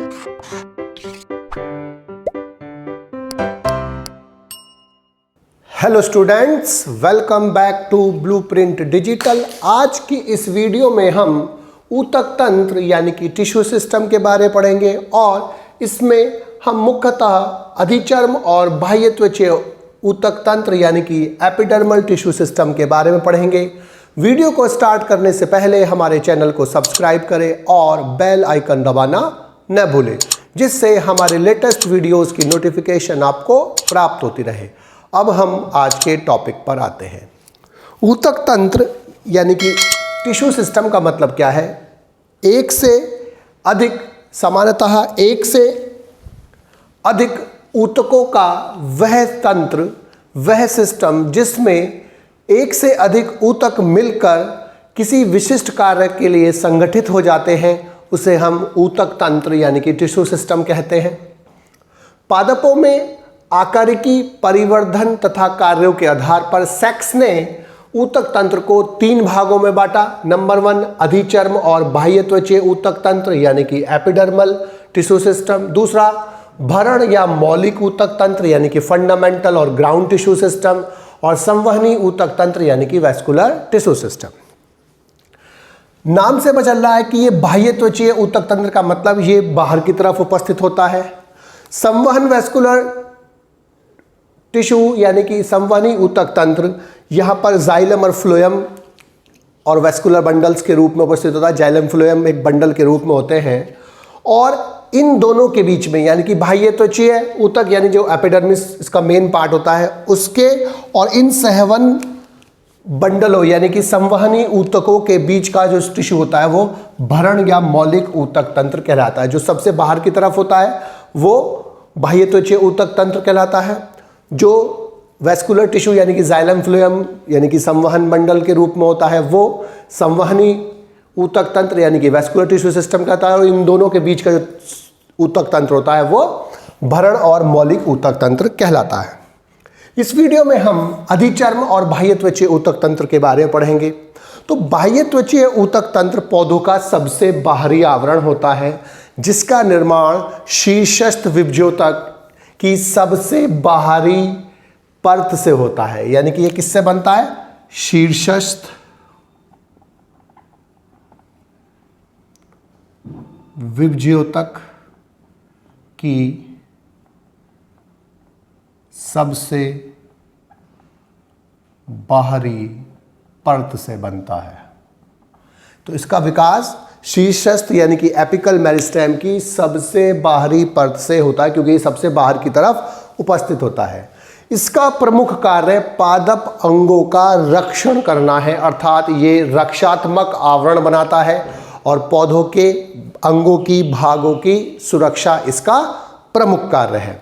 Hello students, welcome back to blueprint digital. आज की इस वीडियो में हम ऊतक तंत्र यानी कि टिश्यू सिस्टम के बारे में पढ़ेंगे और इसमें हम मुख्यतः अधिचर्म और बाह्य त्वचीय ऊतक तंत्र यानी कि एपिडर्मल टिश्यू सिस्टम के बारे में पढ़ेंगे। वीडियो को स्टार्ट करने से पहले हमारे चैनल को सब्सक्राइब करें और बेल आइकन दबाना न भूलें, जिससे हमारे लेटेस्ट वीडियोस की नोटिफिकेशन आपको प्राप्त होती रहे। अब हम आज के टॉपिक पर आते हैं। ऊतक तंत्र यानी कि टिश्यू सिस्टम का मतलब क्या है? एक से अधिक, सामान्यतः एक से अधिक ऊतकों का वह तंत्र, वह सिस्टम जिसमें एक से अधिक ऊतक मिलकर किसी विशिष्ट कार्य के लिए संगठित हो जाते हैं, उसे हम ऊतक तंत्र यानी कि टिश्यू सिस्टम कहते हैं। पादपों में आकारिकी, परिवर्धन तथा कार्यों के आधार पर सेक्स ने ऊतक तंत्र को 3 भागों में बांटा। नंबर 1 अधिचर्म और बाह्य त्वचीय ऊतक तंत्र यानी कि एपिडर्मल टिश्यू सिस्टम। दूसरा भरण या मौलिक ऊतक तंत्र यानी कि फंडामेंटल और ग्राउंड टिश्यू सिस्टम। और संवहनी ऊतक तंत्र यानी कि वैस्कुलर टिश्यू सिस्टम। नाम से पता चल रहा है कि ये बाह्य त्वचीय ऊतक तंत्र का मतलब ये बाहर की तरफ उपस्थित होता है। संवहन वैस्कुलर टिश्यू यानी कि संवहनी ऊतक तंत्र यहाँ पर जाइलम और फ्लोएम और वैस्कुलर बंडल्स के रूप में उपस्थित होता है। जाइलम फ्लोएम एक बंडल के रूप में होते हैं और इन दोनों के बीच में यानी कि बाह्य त्वचीय ऊतक यानी जो एपिडर्मिस इसका मेन पार्ट होता है उसके और इन सहवन बंडलों यानी कि संवहनी ऊतकों के बीच का जो टिश्यू होता है वो भरण या मौलिक ऊतक तंत्र कहलाता है। जो सबसे बाहर की तरफ होता है वो बाह्य त्वचीय ऊतक तंत्र कहलाता है। जो वैस्कुलर टिश्यू यानी कि जाइलम फ्लोएम यानी कि संवहन मंडल के रूप में होता है वो संवहनी ऊतक तंत्र यानी कि वैस्कुलर टिश्यू सिस्टम कहता है। और इन दोनों के बीच का जो ऊतक तंत्र होता है वो भरण और मौलिक ऊतक तंत्र कहलाता है। इस वीडियो में हम अधिचर्म और बाह्य त्वचीय ऊतक तंत्र के बारे में पढ़ेंगे। तो बाह्य त्वचीय ऊतक तंत्र पौधों का सबसे बाहरी आवरण होता है जिसका निर्माण शीर्षस्थ विभज्योतक की सबसे बाहरी परत से होता है। यानी कि ये किससे बनता है? शीर्षस्थ विभज्योतक की सबसे बाहरी परत से बनता है। तो इसका विकास शीर्षस्थ यानी कि एपिकल मेरिस्टेम की सबसे बाहरी परत से होता है, क्योंकि ये सबसे बाहर की तरफ उपस्थित होता है। इसका प्रमुख कार्य पादप अंगों का रक्षण करना है, अर्थात ये रक्षात्मक आवरण बनाता है और पौधों के अंगों की भागों की सुरक्षा इसका प्रमुख कार्य है।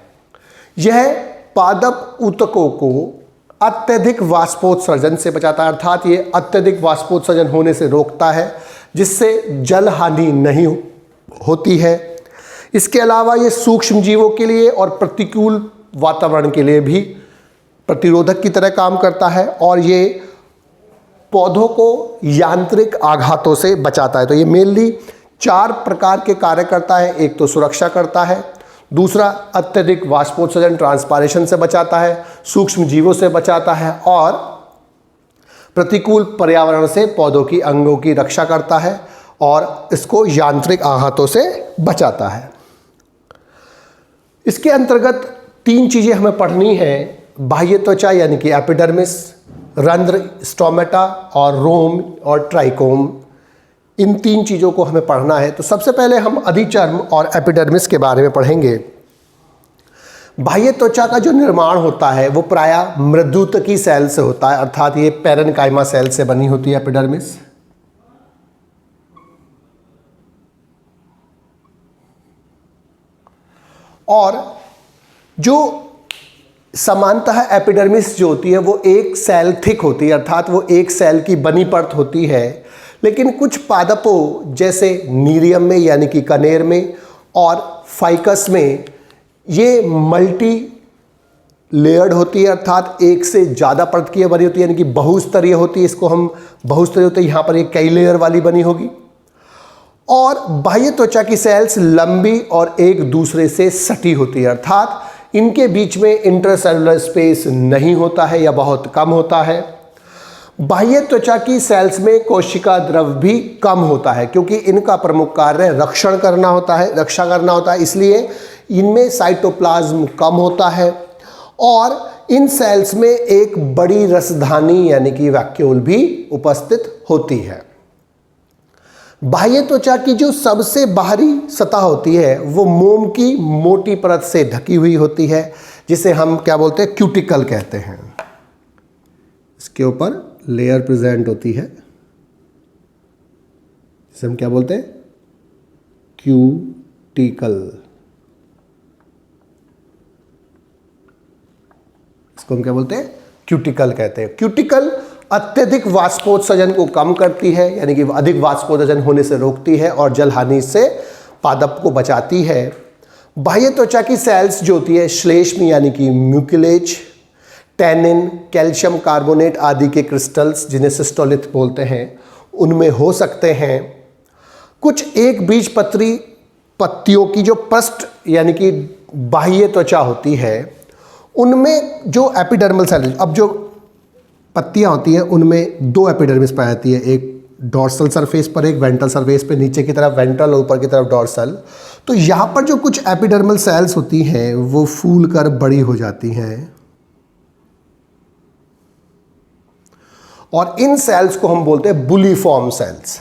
यह पादप ऊतकों को अत्यधिक वाष्पोत्सर्जन से बचाता है, अर्थात ये अत्यधिक वाष्पोत्सर्जन होने से रोकता है जिससे जल हानि नहीं होती है। इसके अलावा ये सूक्ष्म जीवों के लिए और प्रतिकूल वातावरण के लिए भी प्रतिरोधक की तरह काम करता है और ये पौधों को यांत्रिक आघातों से बचाता है। तो ये मेनली 4 प्रकार के कार्य करता है। एक तो सुरक्षा करता है, दूसरा अत्यधिक वाष्पोत्सर्जन ट्रांसपायरेशन से बचाता है, सूक्ष्म जीवों से बचाता है और प्रतिकूल पर्यावरण से पौधों की अंगों की रक्षा करता है और इसको यांत्रिक आघातों से बचाता है। इसके अंतर्गत 3 चीज़ें हमें पढ़नी है। बाह्य त्वचा यानी कि एपिडर्मिस, रंध्र स्टोमेटा और रोम और ट्राइकोम, इन 3 चीज़ों को हमें पढ़ना है। तो सबसे पहले हम अधिचर्म और एपिडर्मिस के बारे में पढ़ेंगे। बाह्य त्वचा का जो निर्माण होता है वो प्रायः मृदुतकी सेल से होता है, अर्थात ये पैरेन्काइमा सेल से बनी होती है एपिडर्मिस। और जो सामान्यतः एपिडर्मिस जो होती है वो एक सेल थिक होती है, अर्थात वो एक सेल की बनी परत होती है। लेकिन कुछ पादपों जैसे नीरियम में यानी कि कनेर में और फाइकस में ये मल्टी लेयर्ड होती है, अर्थात एक से ज़्यादा परत की बनी होती है, यानी कि बहुस्तरीय होती है। इसको हम बहुस्तरीय होते हैं, यहाँ पर एक कई लेयर वाली बनी होगी। और बाह्य त्वचा की सेल्स लंबी और एक दूसरे से सटी होती है, अर्थात इनके बीच में इंटरसेलुलर स्पेस नहीं होता है या बहुत कम होता है। बाह्य त्वचा की सेल्स में कोशिका द्रव भी कम होता है क्योंकि इनका प्रमुख कार्य रक्षा करना होता है, इसलिए इनमें साइटोप्लाज्म कम होता है और इन सेल्स में एक बड़ी रसधानी यानी कि वैक्यूल भी उपस्थित होती है। बाह्य त्वचा की जो सबसे बाहरी सतह होती है वो मोम की मोटी परत से ढकी हुई होती है, जिसे हम क्या बोलते हैं, क्यूटिकल कहते हैं। इसके ऊपर लेयर प्रेजेंट होती है जिसे हम क्या बोलते हैं, क्यूटिकल। इसको हम क्या बोलते हैं, क्यूटिकल कहते हैं। क्यूटिकल अत्यधिक वाष्पोत्सर्जन को कम करती है, यानी कि अधिक वाष्पोत्सर्जन होने से रोकती है और जल हानि से पादप को बचाती है। बाह्य त्वचा की सेल्स जो होती है श्लेष्म यानी कि म्यूकिलेज, टैनिन, कैल्शियम कार्बोनेट आदि के क्रिस्टल्स जिन्हें सिस्टोलिथ बोलते हैं, उनमें हो सकते हैं। कुछ एक बीजपत्री पत्तियों की जो पृष्ठ यानी कि बाह्य त्वचा होती है उनमें जो एपिडर्मल सेल, अब जो पत्तियां होती हैं उनमें दो एपिडर्मिस पाई जाती है, एक डॉर्सल सरफेस पर, एक वेंट्रल सरफेस पे, नीचे की तरफ वेंट्रल और ऊपर की तरफ डॉर्सल। तो यहाँ पर जो कुछ एपिडर्मल सेल्स होती हैं वो फूल कर बड़ी हो जाती हैं और इन सेल्स को हम बोलते हैं बुलीफॉर्म सेल्स।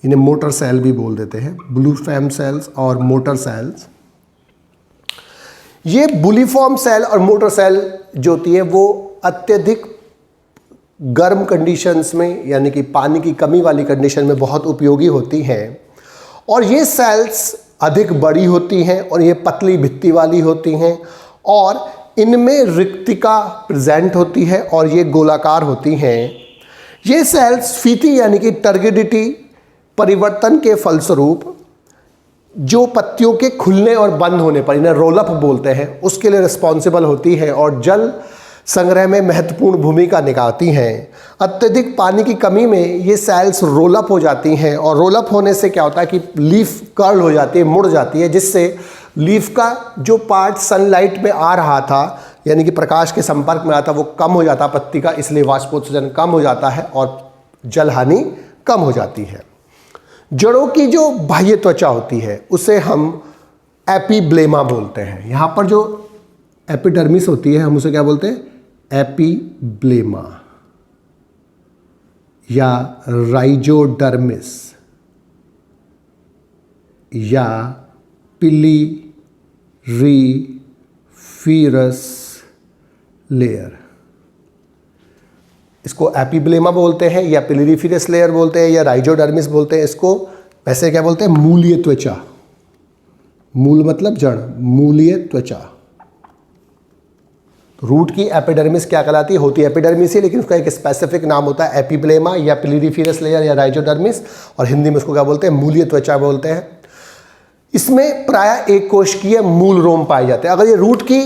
इन्हें मोटर सेल भी बोल देते हैं, बुलीफॉर्म सेल्स और मोटर सेल्स। ये बुलीफॉर्म सेल और मोटर सेल जो होती है वो अत्यधिक गर्म कंडीशंस में यानी कि पानी की कमी वाली कंडीशन में बहुत उपयोगी होती हैं और ये सेल्स अधिक बड़ी होती हैं और ये पतली भित्ति वाली होती हैं और इनमें रिक्तिका प्रेजेंट होती है और ये गोलाकार होती हैं। ये सेल्स फीती यानी कि टर्गिडिटी परिवर्तन के फलस्वरूप जो पत्तियों के खुलने और बंद होने पर, इन्हें रोल अप बोलते हैं, उसके लिए रिस्पॉन्सिबल होती है और जल संग्रह में महत्वपूर्ण भूमिका निभाती हैं। अत्यधिक पानी की कमी में ये सेल्स रोल अप हो जाती हैं और रोल अप होने से क्या होता है कि लीफ कर्ल हो जाती है, मुड़ जाती है, जिससे लीफ का जो पार्ट सनलाइट में आ रहा था यानी कि प्रकाश के संपर्क में आता वो कम हो जाता पत्ती का, इसलिए वाष्पोत्सर्जन कम हो जाता है और जल हानि कम हो जाती है। जड़ों की जो बाह्य त्वचा होती है उसे हम एपिब्लेमा बोलते हैं। यहाँ पर जो एपिडर्मिस होती है हम उसे क्या बोलते हैं, एपिब्लेमा या राइजोडर्मिस या पिलिरीफिरस लेयर। इसको एपिब्लेमा बोलते हैं या पिलिरीफिरस लेयर बोलते हैं या राइजोडर्मिस बोलते हैं। इसको वैसे क्या बोलते हैं, मूलीय त्वचा। मूल मतलब जड़, मूलीय त्वचा। रूट की एपिडर्मिस क्या कहलाती है, होती है एपिडर्मिस ही, लेकिन उसका एक स्पेसिफिक नाम होता है एपिब्लेमा या पिलिरीफिरस लेयर या राइजोडर्मिस, और हिंदी में उसको क्या बोलते हैं, मूलीय त्वचा बोलते हैं। इसमें प्रायः एक कोशिकीय मूल रोम पाए जाते हैं। अगर ये रूट की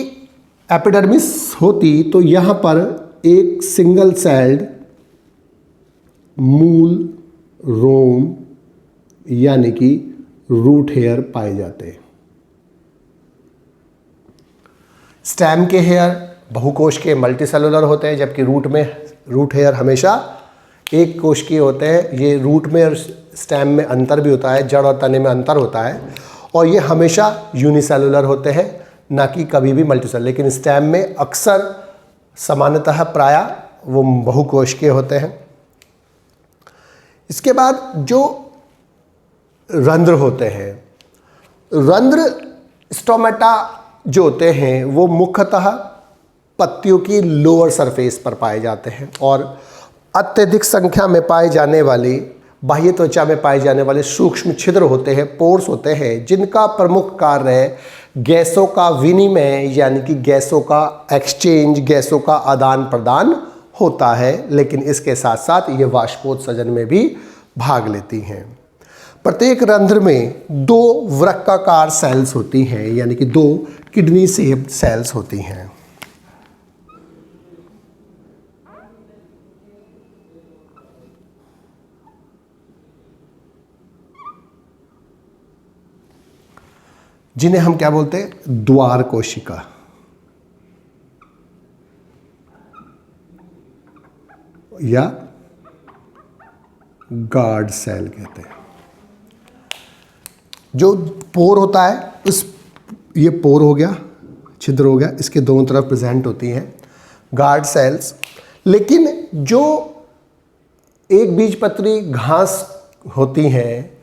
एपिडर्मिस होती तो यहाँ पर एक सिंगल सेल्ड मूल रोम यानी कि रूट हेयर पाए जाते हैं। स्टेम के हेयर बहुकोश के मल्टीसेलुलर होते हैं, जबकि रूट हेयर हमेशा एक कोश के होते हैं। ये रूट में और स्टेम में अंतर भी होता है, जड़ और तने में अंतर होता है, और ये हमेशा यूनिसेलुलर होते हैं, ना कि कभी भी मल्टीसेलुलर। लेकिन स्टेम में अक्सर सामान्यतः प्रायः वो बहुकोश के होते हैं। इसके बाद जो रंध्र होते हैं, रंध्र स्टोमेटा जो होते हैं वो मुख्यतः पत्तियों की लोअर सरफेस पर पाए जाते हैं और अत्यधिक संख्या में पाए जाने वाली बाह्य त्वचा में पाए जाने वाले सूक्ष्म छिद्र होते हैं, पोर्स होते हैं, जिनका प्रमुख कार्य गैसों का विनिमय यानी कि गैसों का एक्सचेंज, गैसों का आदान प्रदान होता है। लेकिन इसके साथ साथ ये वाष्पोत्सर्जन में भी भाग लेती हैं। प्रत्येक रंध्र में दो वृक्काकार सेल्स होती हैं यानी कि दो किडनी शेप्ड सेल्स होती हैं। जिन्हें हम क्या बोलते हैं, द्वार कोशिका या गार्ड सेल कहते हैं। जो पोर होता है, ये पोर हो गया, छिद्र हो गया, इसके दोनों तरफ प्रेजेंट होती हैं गार्ड सेल्स। लेकिन जो एक बीजपत्री घास होती हैं,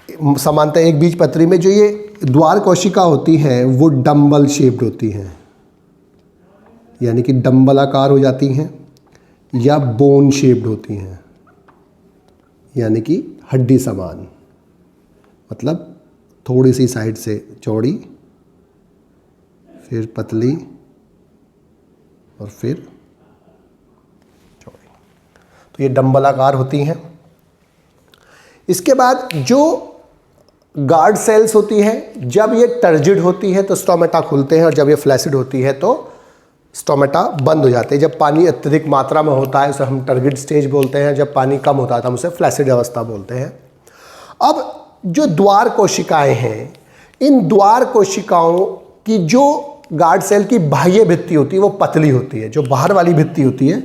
सामान्यतः एक बीजपत्री में जो ये द्वार कोशिका होती हैं वो डंबल शेप्ड होती हैं, यानी कि डंबल आकार हो जाती हैं, या बोन शेप्ड होती हैं, यानी कि हड्डी समान, मतलब थोड़ी सी साइड से चौड़ी, फिर पतली और फिर चौड़ी, तो ये डंबल आकार होती हैं। इसके बाद जो गार्ड सेल्स होती है, जब ये टर्जिड होती है तो स्टोमेटा खुलते हैं, और जब ये फ्लैसिड होती है तो स्टोमेटा बंद हो जाते हैं। जब पानी अत्यधिक मात्रा में होता है उसे हम टर्जिड स्टेज बोलते हैं, जब पानी कम होता है तो हम उसे फ्लैसिड अवस्था बोलते हैं। अब जो द्वार कोशिकाएं हैं, इन द्वार कोशिकाओं की जो गार्ड सेल की बाह्य भित्ति होती है वो पतली होती है। जो बाहर वाली भित्ति होती है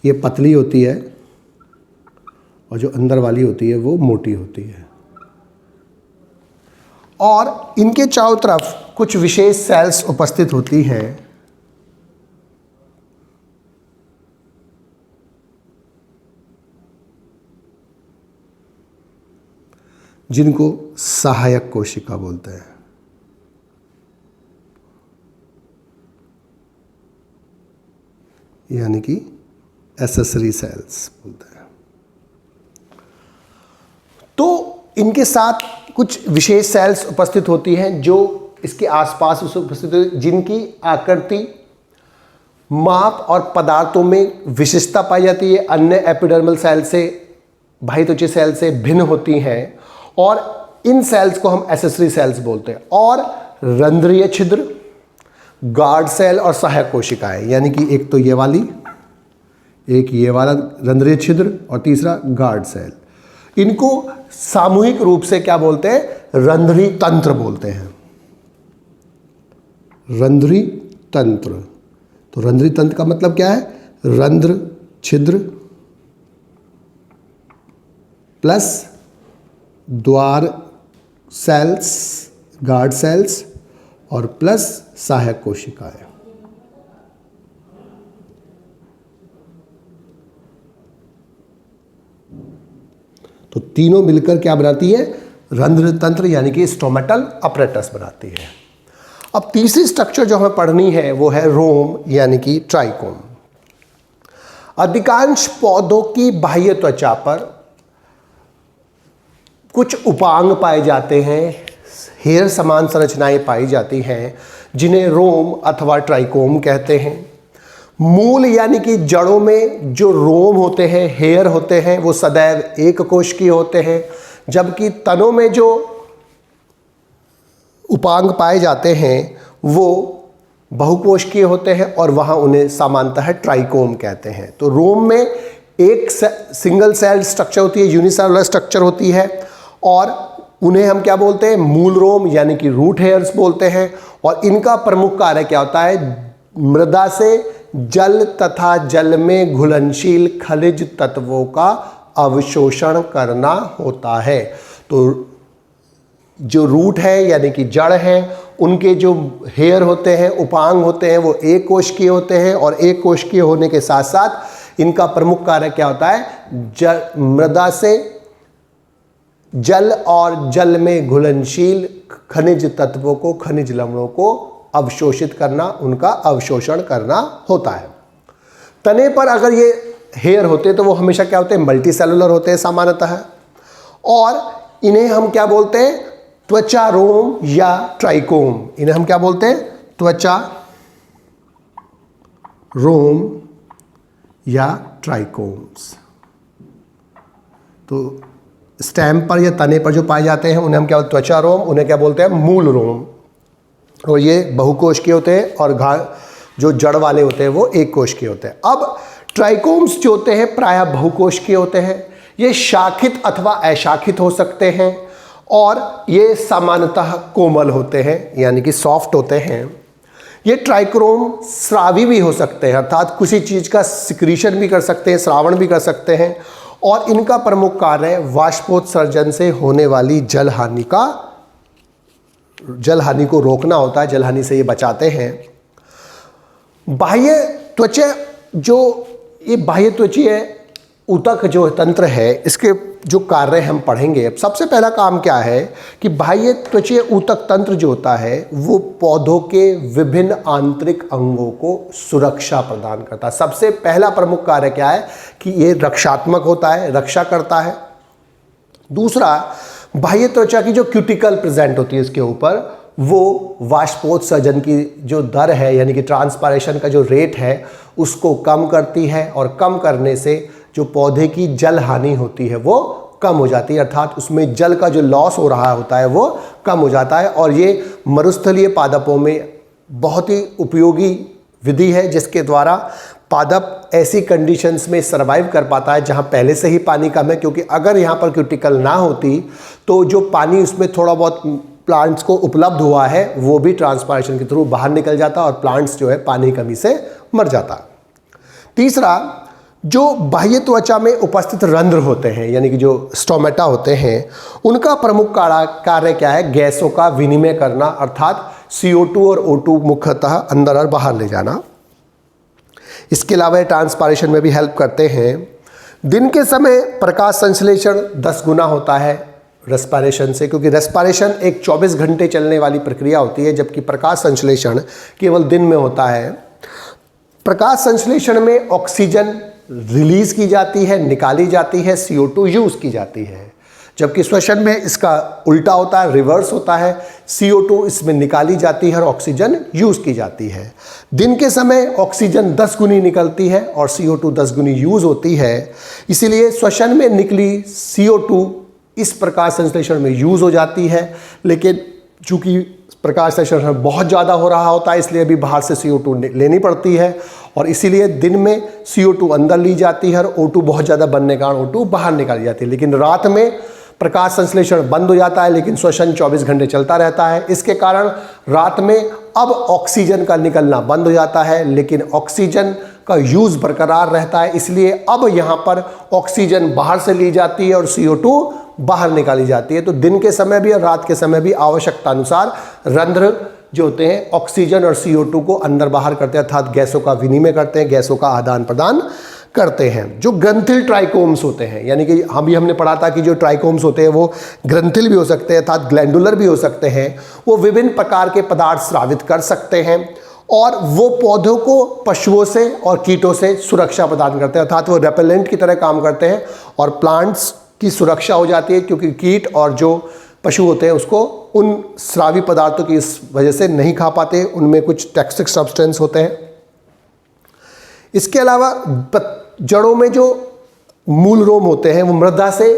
ये पतली होती है, और जो अंदर वाली होती है वो मोटी होती है। और इनके चारों तरफ कुछ विशेष सेल्स उपस्थित होती हैं, जिनको सहायक कोशिका बोलते हैं, यानी कि एसेसरी सेल्स बोलते हैं। तो इनके साथ कुछ विशेष सेल्स उपस्थित होती हैं जो इसके आसपास उपस्थित होती, जिनकी आकृति, माप और पदार्थों में विशिष्टता पाई जाती है, अन्य एपिडर्मल सेल से, बाह्य त्वचा सेल से भिन्न होती हैं, और इन सेल्स को हम एसेसरी सेल्स बोलते हैं। और रंध्रीय छिद्र, गार्ड सेल और सहायक कोशिकाएं, यानी कि एक तो ये वाली, एक ये वाला रंध्रीय छिद्र, और तीसरा गार्ड सेल, इनको सामूहिक रूप से क्या बोलते हैं, रंध्री तंत्र बोलते हैं। रंध्री तंत्र। तो रंध्री तंत्र का मतलब क्या है, रंध्र छिद्र प्लस द्वार सेल्स, गार्ड सेल्स, और प्लस सहायक कोशिकाएं। तो तीनों मिलकर क्या बनाती है, रंध्र तंत्र, यानी कि स्टोमेटल अपरेटस बनाती है। अब तीसरी स्ट्रक्चर जो हमें पढ़नी है वो है रोम, यानी कि ट्राइकोम। अधिकांश पौधों की बाह्य त्वचा पर कुछ उपांग पाए जाते हैं, हेयर समान संरचनाएं पाई जाती हैं, जिन्हें रोम अथवा ट्राइकोम कहते हैं। मूल यानी कि जड़ों में जो रोम होते हैं, हेयर होते हैं, वो सदैव एक कोशिकीय होते हैं, जबकि तनों में जो उपांग पाए जाते हैं वो बहुकोशिकीय होते हैं, और वहाँ उन्हें सामान्यतः ट्राइकोम कहते हैं। तो रोम में एक सिंगल सेल स्ट्रक्चर होती है, यूनिसेलुलर स्ट्रक्चर होती है, और उन्हें हम क्या बोलते हैं, मूल रोम यानी कि रूट हेयर्स बोलते हैं। और इनका प्रमुख कार्य क्या होता है, मृदा से जल तथा जल में घुलनशील खनिज तत्वों का अवशोषण करना होता है। तो जो रूट है यानी कि जड़ है, उनके जो हेयर होते हैं, उपांग होते हैं, वो एक कोशिकीय होते हैं, और एक कोशिकीय होने के साथ साथ इनका प्रमुख कार्य क्या होता है, मृदा से जल और जल में घुलनशील खनिज तत्वों को, खनिज लवणों को अवशोषित करना, उनका अवशोषण करना होता है। तने पर अगर ये हेयर होते तो वो हमेशा क्या होते हैं, मल्टी सेलुलर होते हैं सामान्यतः, और इन्हें हम क्या बोलते हैं, त्वचा रोम या ट्राइकोम। इन्हें हम क्या बोलते हैं, त्वचा रोम या ट्राइकोम्स। तो स्टेम पर या तने पर जो पाए जाते हैं उन्हें हम क्या बोलते हैं, त्वचा रोम, उन्हें क्या बोलते हैं, मूल रोम। और ये बहुकोशिकीय होते हैं, और जो जड़ वाले होते हैं वो एक कोशिकीय होते हैं। अब ट्राइकोम्स जो होते हैं प्रायः बहुकोशिकीय होते हैं। ये शाखित अथवा अशाखित हो सकते हैं, और ये सामान्यतः कोमल होते हैं यानी कि सॉफ्ट होते हैं। ये ट्राइक्रोम स्रावी भी हो सकते हैं, अर्थात किसी चीज़ का सिक्रीशन भी कर सकते हैं, श्रावण भी कर सकते हैं। और इनका प्रमुख कार्य वाष्पोत्सर्जन से होने वाली जल हानि को रोकना होता है, जल हानि से ये बचाते हैं। बाह्य त्वचा ये बाह्य त्वचीय ऊतक जो तंत्र है, इसके जो कार्य हम पढ़ेंगे। अब सबसे पहला काम क्या है कि बाह्य त्वचीय ऊतक तंत्र जो होता है वो पौधों के विभिन्न आंतरिक अंगों को सुरक्षा प्रदान करता है। सबसे पहला प्रमुख कार्य क्या है कि ये रक्षात्मक होता है, रक्षा करता है। दूसरा, बाह्य त्वचा की जो क्यूटिकल प्रेजेंट होती है इसके ऊपर, वो वाष्पोत्सर्जन की जो दर है यानी कि ट्रांसपायरेशन का जो रेट है उसको कम करती है, और कम करने से जो पौधे की जल हानि होती है वो कम हो जाती है, अर्थात उसमें जल का जो लॉस हो रहा होता है वो कम हो जाता है। और ये मरुस्थलीय पादपों में बहुत ही उपयोगी विधि है, जिसके द्वारा पादप ऐसी कंडीशंस में सरवाइव कर पाता है जहां पहले से ही पानी कम है, क्योंकि अगर यहाँ पर क्यूटिकल ना होती तो जो पानी उसमें थोड़ा बहुत प्लांट्स को उपलब्ध हुआ है वो भी ट्रांसपायरेशन के थ्रू बाहर निकल जाता और प्लांट्स जो है पानी की कमी से मर जाता। तीसरा, जो बाह्य त्वचा में उपस्थित रंध्र होते हैं यानी कि जो स्टोमेटा होते हैं, उनका प्रमुख कार्य क्या है? गैसों का विनिमय करना, अर्थात CO2 और O2 मुख्यतः अंदर और बाहर ले जाना। इसके अलावा ट्रांसपायरेशन में भी हेल्प करते हैं। दिन के समय प्रकाश संश्लेषण 10 गुना होता है रेस्पिरेशन से, क्योंकि रेस्पिरेशन एक 24 घंटे चलने वाली प्रक्रिया होती है, जबकि प्रकाश संश्लेषण केवल दिन में होता है। प्रकाश संश्लेषण में ऑक्सीजन रिलीज की जाती है, निकाली जाती है, CO2 यूज की जाती है, जबकि श्वसन में इसका उल्टा होता है, रिवर्स होता है। CO2 इसमें निकाली जाती है और ऑक्सीजन यूज की जाती है। दिन के समय ऑक्सीजन 10 गुनी निकलती है और CO2 10 गुनी यूज होती है, इसीलिए श्वसन में निकली CO2 इस प्रकाश संश्लेषण में यूज हो जाती है। लेकिन चूंकि प्रकाश संश्लेषण बहुत ज़्यादा हो रहा होता है, इसलिए भी बाहर से CO2 लेनी पड़ती है, और इसीलिए दिन में CO2 अंदर ली जाती है और O2 बहुत ज़्यादा बनने के कारण O2 बाहर निकाली जाती है। लेकिन रात में प्रकाश संश्लेषण बंद हो जाता है, लेकिन श्वसन 24 घंटे चलता रहता है। इसके कारण रात में अब ऑक्सीजन का निकलना बंद हो जाता है, लेकिन ऑक्सीजन का यूज बरकरार रहता है। इसलिए अब यहाँ पर ऑक्सीजन बाहर से ली जाती है और CO2 बाहर निकाली जाती है। तो दिन के समय भी और रात के समय भी आवश्यकता अनुसार रंध्र जो होते हैं ऑक्सीजन और CO2 को अंदर बाहर करते हैं, अर्थात गैसों का विनिमय करते हैं, गैसों का आदान प्रदान करते हैं। जो ग्रंथिल ट्राइकोम्स होते हैं, यानी कि हमने पढ़ा था कि जो ट्राइकोम्स होते हैं वो ग्रंथिल भी हो सकते हैं, अर्थात ग्लैंडुलर भी हो सकते हैं। वो विभिन्न प्रकार के पदार्थ स्रावित कर सकते हैं और वो पौधों को पशुओं से और कीटों से सुरक्षा प्रदान करते हैं, अर्थात वो रेपेलेंट की तरह काम करते हैं और प्लांट्स की सुरक्षा हो जाती है, क्योंकि कीट और जो पशु होते हैं उसको उन स्रावी पदार्थों की इस वजह से नहीं खा पाते, उनमें कुछ टॉक्सिक सब्सटेंस होते हैं। इसके अलावा जड़ों में जो मूल रोम होते हैं वो मृदा से,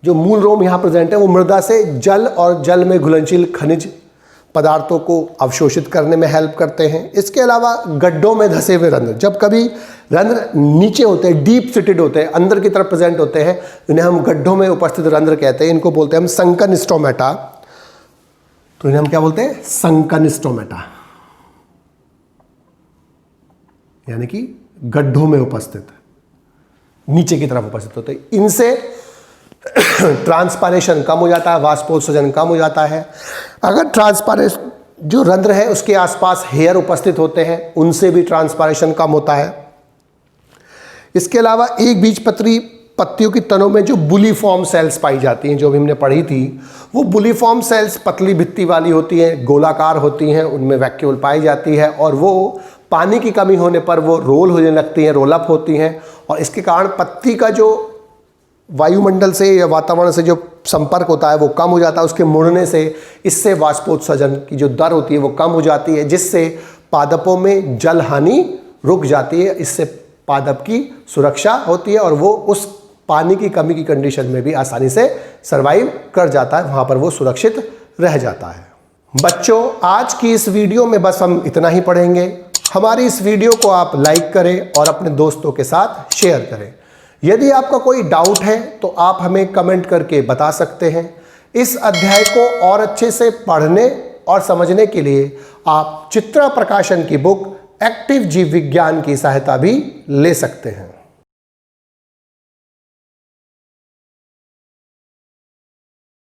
जो मूल रोम यहाँ प्रेजेंट है वो मृदा से जल और जल में घुलनशील खनिज पदार्थों को अवशोषित करने में हेल्प करते हैं। इसके अलावा गड्ढों में धंसे हुए रंध्र, जब कभी रंध्र नीचे होते हैं, डीप सिटेड होते हैं, अंदर की तरफ प्रेजेंट होते हैं, इन्हें हम गड्ढों में उपस्थित रंध्र कहते हैं। इनको बोलते हैं हम संकन स्टोमेटा। तो इन्हें हम क्या बोलते हैं? संकन स्टोमेटा, यानी कि गड्ढों में उपस्थित, नीचे की तरफ उपस्थित होते हैं। इनसे ट्रांसपायरेशन कम हो जाता है, वाष्पोत्सर्जन कम हो जाता है। अगर ट्रांसपायरेशन जो रंध्र है उसके आसपास हेयर उपस्थित होते हैं, उनसे भी ट्रांसपायरेशन कम होता है। इसके अलावा एक बीजपत्री पत्तियों की तनों में जो बुलीफॉर्म सेल्स पाई जाती हैं, जो भी हमने पढ़ी थी, वो बुलीफॉर्म सेल्स पतली भित्ति वाली होती हैं, गोलाकार होती हैं, उनमें वैक्यूल पाई जाती है और वो पानी की कमी होने पर वो रोल होने लगती हैं, रोलअप होती हैं, और इसके कारण पत्ती का जो वायुमंडल से या वातावरण से जो संपर्क होता है वो कम हो जाता है। उसके मुड़ने से इससे वाष्पोत्सर्जन की जो दर होती है वो कम हो जाती है, जिससे पादपों में जल हानि रुक जाती है। इससे पादप की सुरक्षा होती है और वो उस पानी की कमी की कंडीशन में भी आसानी से सर्वाइव कर जाता है, वहाँ पर वो सुरक्षित रह जाता है। बच्चों, आज की इस वीडियो में बस हम इतना ही पढ़ेंगे। हमारी इस वीडियो को आप लाइक करें और अपने दोस्तों के साथ शेयर करें। यदि आपका कोई डाउट है तो आप हमें कमेंट करके बता सकते हैं। इस अध्याय को और अच्छे से पढ़ने और समझने के लिए आप चित्रा प्रकाशन की बुक एक्टिव जीव विज्ञान की सहायता भी ले सकते हैं।